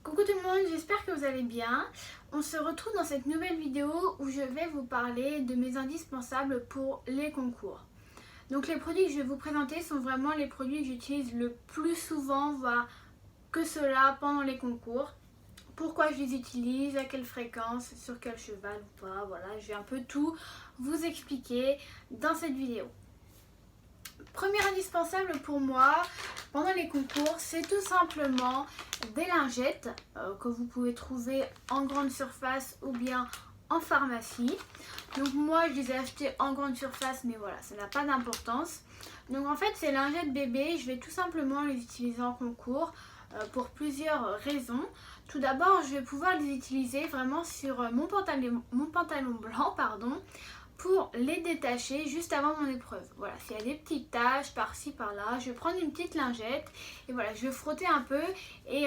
Coucou tout le monde, j'espère que vous allez bien. On se retrouve dans cette nouvelle vidéo où je vais vous parler de mes indispensables pour les concours. Donc les produits que je vais vous présenter sont vraiment les produits que j'utilise le plus souvent, voire que cela pendant les concours. Pourquoi je les utilise, à quelle fréquence, sur quel cheval ou pas, voilà, je vais un peu tout vous expliquer dans cette vidéo. Premier indispensable pour moi pendant les concours, c'est tout simplement des lingettes que vous pouvez trouver en grande surface ou bien en pharmacie. Donc moi je les ai achetées en grande surface, mais voilà, ça n'a pas d'importance. Donc en fait ces lingettes bébés, je vais tout simplement les utiliser en concours pour plusieurs raisons. Tout d'abord, je vais pouvoir les utiliser vraiment sur mon pantalon blanc, pardon, pour les détacher juste avant mon épreuve. Voilà, s'il y a des petites taches par-ci par-là, je vais prendre une petite lingette et voilà, je vais frotter un peu et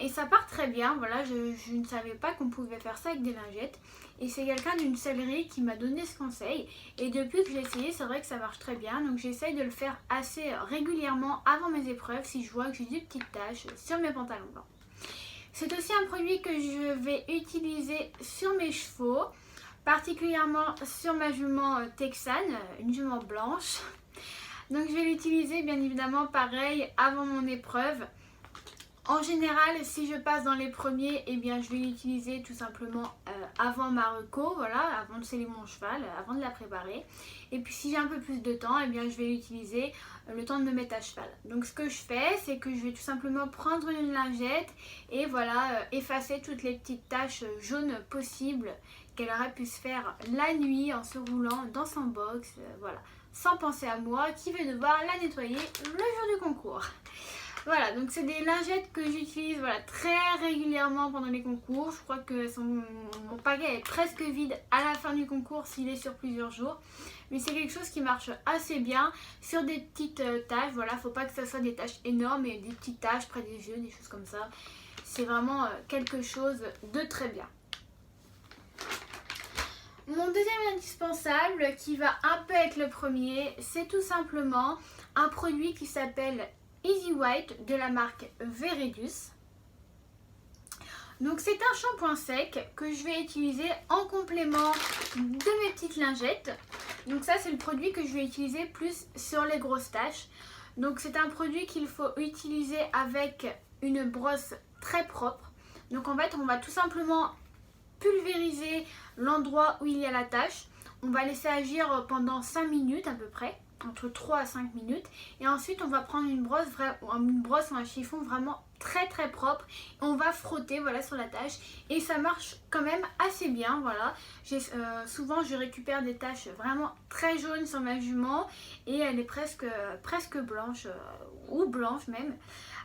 ça part très bien. Voilà, je ne savais pas qu'on pouvait faire ça avec des lingettes et c'est quelqu'un d'une sellerie qui m'a donné ce conseil et depuis que j'ai essayé, c'est vrai que ça marche très bien. Donc j'essaye de le faire assez régulièrement avant mes épreuves si je vois que j'ai des petites taches sur mes pantalons blancs. C'est aussi un produit que je vais utiliser sur mes chevaux, particulièrement sur ma jument texane, une jument blanche. Donc je vais l'utiliser bien évidemment pareil avant mon épreuve. En général, si je passe dans les premiers, eh bien, je vais l'utiliser tout simplement avant ma reco, voilà, avant de sceller mon cheval, avant de la préparer. Et puis si j'ai un peu plus de temps, eh bien, je vais l'utiliser le temps de me mettre à cheval. Donc ce que je fais, c'est que je vais tout simplement prendre une lingette et voilà, effacer toutes les petites taches jaunes possibles qu'elle aurait pu se faire la nuit en se roulant dans son box, voilà, sans penser à moi qui vais devoir la nettoyer le jour du concours. Voilà, donc c'est des lingettes que j'utilise voilà, très régulièrement pendant les concours. Je crois que mon paquet est presque vide à la fin du concours s'il est sur plusieurs jours. Mais c'est quelque chose qui marche assez bien sur des petites taches. Voilà, faut pas que ce soit des taches énormes, mais des petites taches près des yeux, des choses comme ça. C'est vraiment quelque chose de très bien. Mon deuxième indispensable, qui va un peu être le premier, c'est tout simplement un produit qui s'appelle Easy White de la marque Veredus. Donc c'est un shampoing sec que je vais utiliser en complément de mes petites lingettes. Donc ça c'est le produit que je vais utiliser plus sur les grosses taches. Donc c'est un produit qu'il faut utiliser avec une brosse très propre. Donc en fait on va tout simplement pulvériser l'endroit où il y a la tache. On va laisser agir pendant 5 minutes à peu près, entre 3 à 5 minutes. Et ensuite on va prendre une brosse ou un chiffon vraiment très très propre. Et on va frotter voilà, sur la tache. Et ça marche quand même assez bien. Voilà. Souvent je récupère des taches vraiment très jaunes sur ma jument. Et elle est presque blanche, ou blanche même,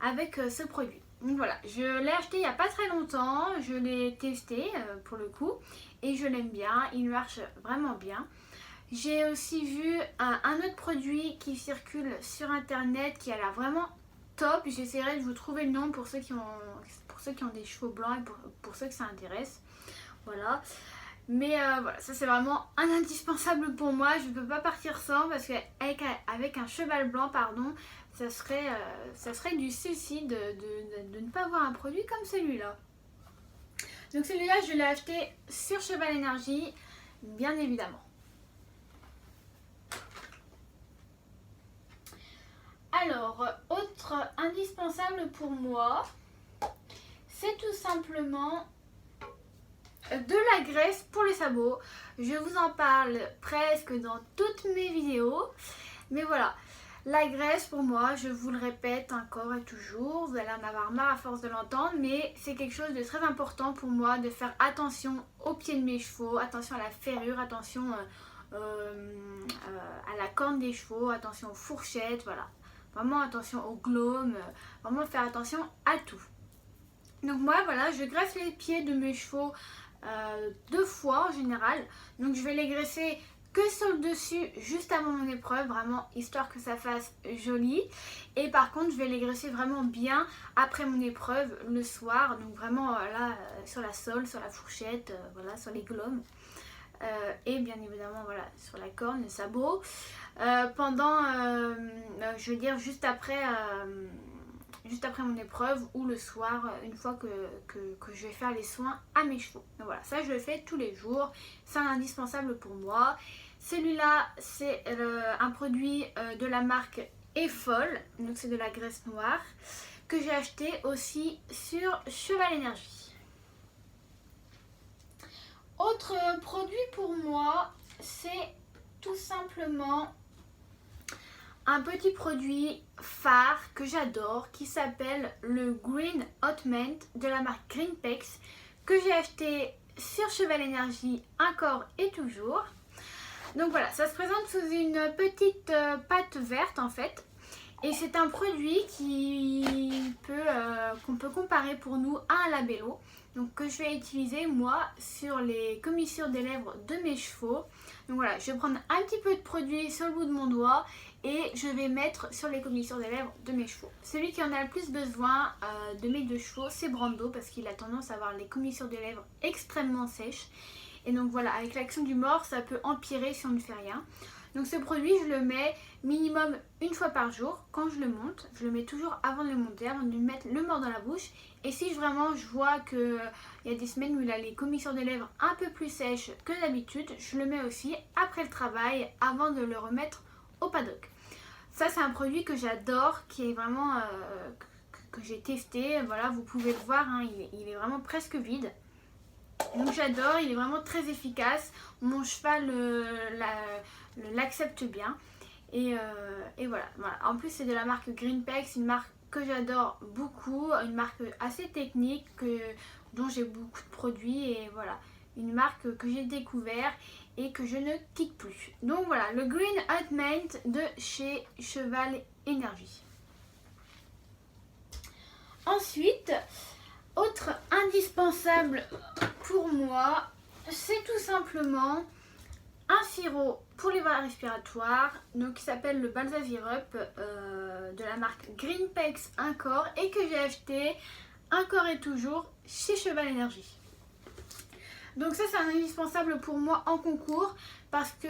avec ce produit. Donc voilà, je l'ai acheté il n'y a pas très longtemps, je l'ai testé pour le coup et je l'aime bien, il marche vraiment bien. J'ai aussi vu un autre produit qui circule sur internet qui a l'air vraiment top. J'essaierai de vous trouver le nom pour ceux qui ont des chevaux blancs et pour ceux que ça intéresse. Voilà. Mais voilà, ça c'est vraiment un indispensable pour moi. Je ne peux pas partir sans parce qu'avec un cheval blanc, pardon, ça serait du suicide de ne pas avoir un produit comme celui-là. Donc celui-là, je l'ai acheté sur Cheval Énergie, bien évidemment. Alors, autre indispensable pour moi, c'est tout simplement de la graisse pour les sabots. Je vous en parle presque dans toutes mes vidéos. Mais voilà, la graisse pour moi, je vous le répète encore et toujours, vous allez en avoir marre à force de l'entendre, mais c'est quelque chose de très important pour moi de faire attention aux pieds de mes chevaux, attention à la ferrure, attention à la corne des chevaux, attention aux fourchettes, voilà. Vraiment attention aux glomes, vraiment faire attention à tout. Donc moi voilà, je graisse les pieds de mes chevaux 2 fois en général. Donc je vais les graisser que sur le dessus juste avant mon épreuve, vraiment histoire que ça fasse joli. Et par contre je vais les graisser vraiment bien après mon épreuve le soir. Donc vraiment là sur la sole, sur la fourchette, voilà, sur les glomes. Et bien évidemment voilà sur la corne, le sabot. Je veux dire juste après juste après mon épreuve ou le soir, une fois que je vais faire les soins à mes chevaux. Donc voilà, ça je le fais tous les jours, c'est un indispensable pour moi. Celui-là, c'est un produit de la marque Effol, donc c'est de la graisse noire, que j'ai acheté aussi sur Cheval Énergie. Autre produit pour moi, c'est tout simplement un petit produit phare que j'adore qui s'appelle le Green Hot Mint de la marque Greenpex, que j'ai acheté sur Cheval Énergie encore et toujours. Donc voilà, ça se présente sous une petite pâte verte en fait. Et c'est un produit qu'on peut comparer pour nous à un labello. Donc que je vais utiliser moi sur les commissures des lèvres de mes chevaux. Donc voilà, je vais prendre un petit peu de produit sur le bout de mon doigt et je vais mettre sur les commissures des lèvres de mes chevaux. Celui qui en a le plus besoin de mes deux chevaux, c'est Brando, parce qu'il a tendance à avoir les commissures des lèvres extrêmement sèches. Et donc voilà, avec l'action du mort, ça peut empirer si on ne fait rien. Donc ce produit, je le mets minimum une fois par jour quand je le monte. Je le mets toujours avant de le monter, avant de lui mettre le mort dans la bouche. Et si vraiment je vois qu'il y a des semaines où il a les commissures des lèvres un peu plus sèches que d'habitude, je le mets aussi après le travail, avant de le remettre au paddock. Ça, c'est un produit que j'adore, qui est vraiment que j'ai testé. Voilà, vous pouvez le voir, hein, il est vraiment presque vide. Donc j'adore, il est vraiment très efficace. Mon cheval l'accepte bien. Et voilà. En plus, c'est de la marque Greenpex, une marque que j'adore beaucoup, une marque assez technique dont j'ai beaucoup de produits. Et voilà, une marque que j'ai découvert et que je ne quitte plus. Donc voilà, le Green Hot Mint de chez Cheval Énergie. Ensuite, autre indispensable pour moi, c'est tout simplement un sirop pour les voies respiratoires, donc qui s'appelle le Balsavirup de la marque Greenpex encore, et que j'ai acheté encore et toujours chez Cheval Énergie. Donc ça, c'est un indispensable pour moi en concours, parce que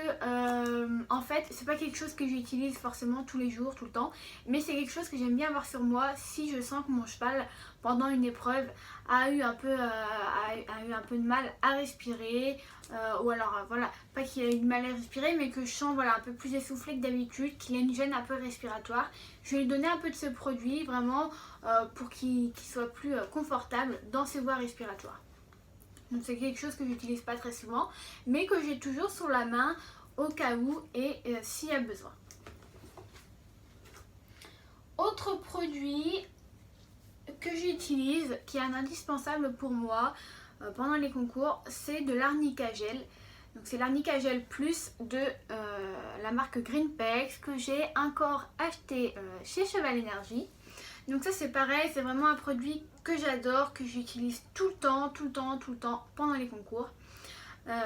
en fait c'est pas quelque chose que j'utilise forcément tous les jours, tout le temps, mais c'est quelque chose que j'aime bien avoir sur moi si je sens que mon cheval pendant une épreuve a eu un peu de mal à respirer, ou alors voilà, pas qu'il a eu de mal à respirer, mais que je sens voilà, un peu plus essoufflé que d'habitude, qu'il a une gêne un peu respiratoire. Je vais lui donner un peu de ce produit vraiment pour qu'il soit plus confortable dans ses voies respiratoires. Donc c'est quelque chose que j'utilise pas très souvent, mais que j'ai toujours sur la main au cas où et s'il y a besoin. Autre produit que j'utilise, qui est un indispensable pour moi pendant les concours, c'est de l'arnica gel. Donc c'est l'arnica gel plus de la marque Greenpex, que j'ai encore acheté chez Cheval Énergie. Donc ça c'est pareil, c'est vraiment un produit que j'adore, que j'utilise tout le temps pendant les concours.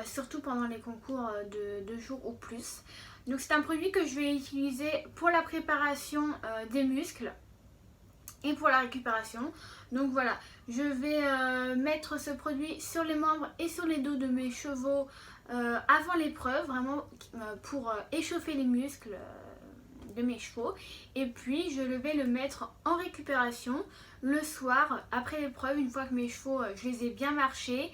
Surtout pendant les concours de 2 jours ou plus. Donc c'est un produit que je vais utiliser pour la préparation des muscles et pour la récupération. Donc voilà, je vais mettre ce produit sur les membres et sur les dos de mes chevaux avant l'épreuve, vraiment pour échauffer les muscles de mes chevaux, et puis je vais le mettre en récupération le soir après l'épreuve, une fois que mes chevaux je les ai bien marchés,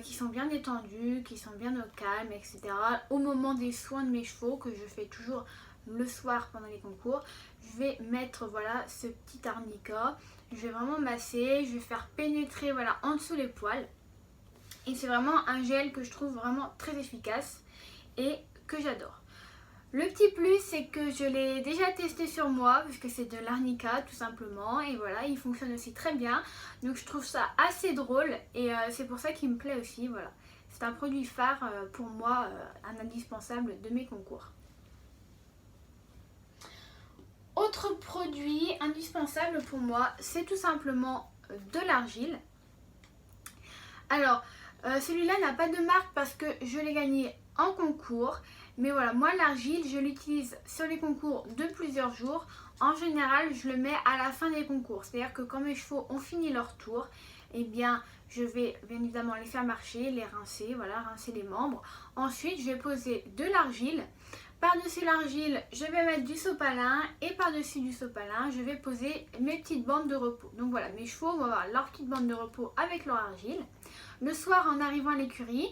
qui sont bien détendus, qui sont bien au calme, etc. Au moment des soins de mes chevaux, que je fais toujours le soir pendant les concours, je vais mettre voilà ce petit arnica, je vais vraiment masser, je vais faire pénétrer voilà en dessous les poils, et c'est vraiment un gel que je trouve vraiment très efficace et que j'adore. Le petit plus, c'est que je l'ai déjà testé sur moi, parce que c'est de l'arnica tout simplement, et voilà, il fonctionne aussi très bien. Donc je trouve ça assez drôle, et c'est pour ça qu'il me plaît aussi, voilà. C'est un produit phare pour moi, un indispensable de mes concours. Autre produit indispensable pour moi, c'est tout simplement de l'argile. Alors, celui-là n'a pas de marque parce que je l'ai gagné en concours. Mais voilà, moi l'argile, je l'utilise sur les concours de plusieurs jours. En général, je le mets à la fin des concours. C'est-à-dire que quand mes chevaux ont fini leur tour, eh bien, je vais bien évidemment les faire marcher, les rincer, voilà, rincer les membres. Ensuite, je vais poser de l'argile Par-dessus l'argile, je vais mettre du sopalin et par-dessus du sopalin, je vais poser mes petites bandes de repos. Donc voilà, mes chevaux vont avoir leur petite bande de repos avec leur argile. Le soir, en arrivant à l'écurie,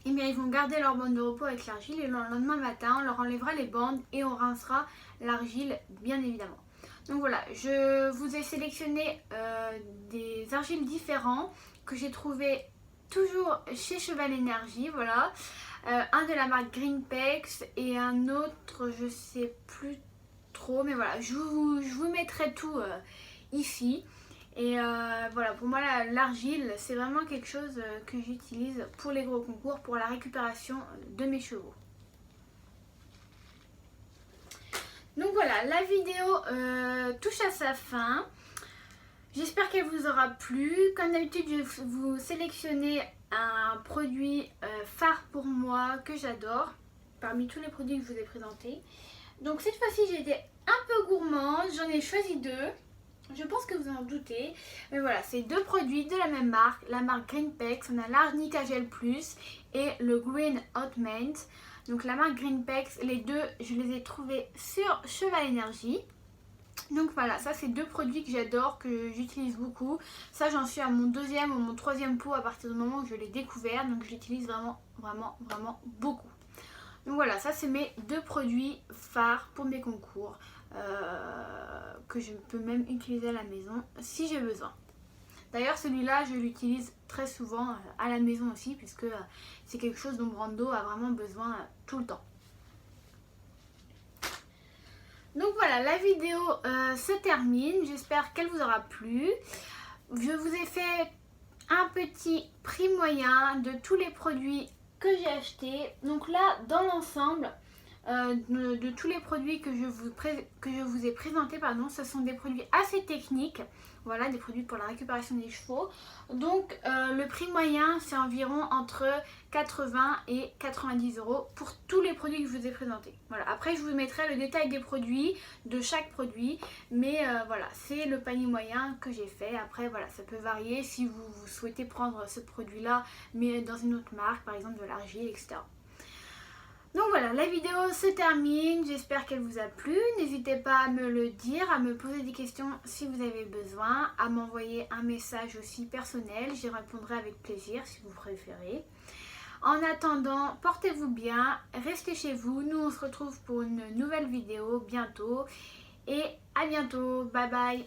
eh bien, ils vont garder leur bande de repos avec l'argile et le lendemain matin, on leur enlèvera les bandes et on rincera l'argile, bien évidemment. Donc voilà, je vous ai sélectionné des argiles différents que j'ai trouvé toujours chez Cheval Énergie, voilà. Un de la marque Greenpex et un autre, je sais plus trop, mais voilà, je vous mettrai tout ici. Et voilà, pour moi l'argile, c'est vraiment quelque chose que j'utilise pour les gros concours, pour la récupération de mes chevaux. Donc voilà, la vidéo touche à sa fin. J'espère qu'elle vous aura plu. Comme d'habitude, je vais vous sélectionner un produit phare pour moi que j'adore parmi tous les produits que je vous ai présentés. Donc cette fois-ci, j'ai été un peu gourmande. J'en ai choisi deux. Je pense que vous en doutez. Mais voilà, c'est deux produits de la même marque. La marque Greenpex. On a l'Arnica Gel Plus et le Green Hot Mint. Donc la marque Greenpex, les deux, je les ai trouvés sur Cheval Énergie. Donc voilà, ça c'est deux produits que j'adore, que j'utilise beaucoup. Ça j'en suis à mon deuxième ou mon troisième pot à partir du moment où je l'ai découvert. Donc je l'utilise vraiment beaucoup. Donc voilà, ça c'est mes deux produits phares pour mes concours. Que je peux même utiliser à la maison si j'ai besoin. D'ailleurs celui-là je l'utilise très souvent à la maison aussi, puisque c'est quelque chose dont Brando a vraiment besoin tout le temps. Donc voilà, la vidéo se termine, j'espère qu'elle vous aura plu. Je vous ai fait un petit prix moyen de tous les produits que j'ai achetés. Donc là, dans l'ensemble de tous les produits que je vous ai présentés, ce sont des produits assez techniques. Voilà, des produits pour la récupération des chevaux. Donc le prix moyen, c'est environ entre 80 et 90 € pour tous les produits que je vous ai présentés. Voilà. Après, je vous mettrai le détail des produits, de chaque produit. Mais voilà, c'est le panier moyen que j'ai fait. Après, voilà, ça peut varier si vous souhaitez prendre ce produit-là, mais dans une autre marque, par exemple de l'argile, etc. Donc voilà, la vidéo se termine, j'espère qu'elle vous a plu. N'hésitez pas à me le dire, à me poser des questions si vous avez besoin, à m'envoyer un message aussi personnel, j'y répondrai avec plaisir si vous préférez. En attendant, portez-vous bien, restez chez vous, nous on se retrouve pour une nouvelle vidéo bientôt et à bientôt, bye bye.